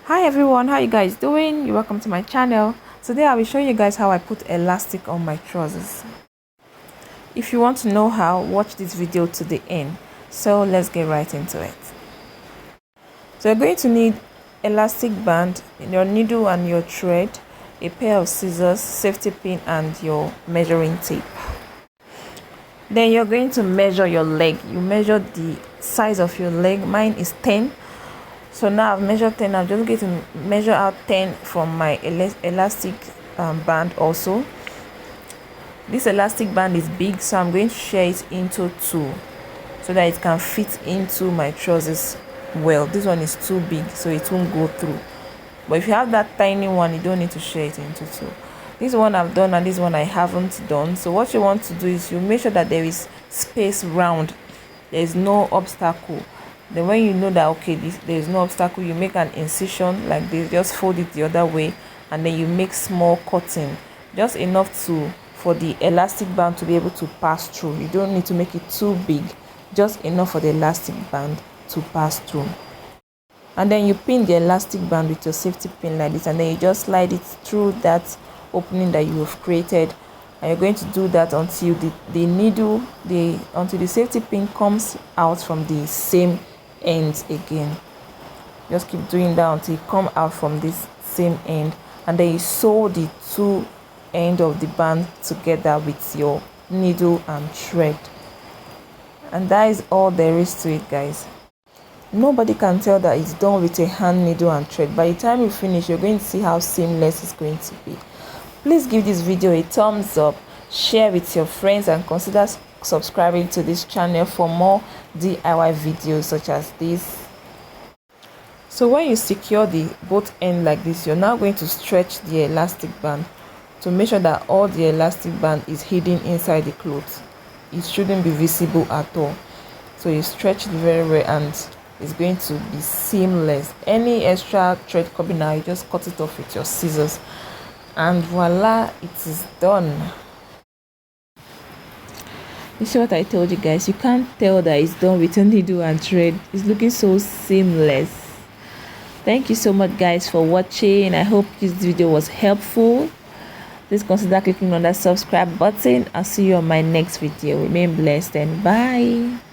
Hi everyone, how you guys doing? You're welcome to my channel. Today I will show you guys how I put elastic on my trousers. If you want to know how, watch this video to the end. So let's get right into it. So you're going to need elastic band, your needle and your thread, a pair of scissors, safety pin and your measuring tape. Then you're going to measure your leg. You measure the size of your leg. Mine is 10. So now I've measured 10. I'm just going to measure out 10 from my elastic band also. This elastic band is big, so I'm going to share it into two so that it can fit into my trousers well. This one is too big, so it won't go through. But if you have that tiny one, you don't need to share it into two. This one I've done and this one I haven't done. So what you want to do is you make sure that there is space round. There is no obstacle. Then when you know that okay, there is no obstacle, you make an incision like this. Just fold it the other way and then you make small cutting, just enough for the elastic band to be able to pass through. You don't need to make it too big, just enough for the elastic band to pass through. And then you pin the elastic band with your safety pin like this, and then you just slide it through that opening that you have created. And you're going to do that until until the safety pin comes out from the same ends again. Just keep doing that until you come out from this same end, and then you sew the two ends of the band together with your needle and thread. And that is all there is to it, guys. Nobody can tell that it's done with a hand needle and thread. By the time you finish, you're going to see how seamless it's going to be. Please give this video a thumbs up, share with your friends, and consider subscribing to this channel for more DIY videos such as this. So when you secure the both ends like this, you're now going to stretch the elastic band to make sure that all the elastic band is hidden inside the clothes. It shouldn't be visible at all. So you stretch it very well and it's going to be seamless. Any extra thread coming out, you just cut it off with your scissors and voila, it is done. You see what I told you guys, you can't tell that it's done with a needle and thread. It's looking so seamless. Thank you so much guys for watching. I hope this video was helpful. Please consider clicking on that subscribe button. I'll see you on my next video. Remain blessed and bye.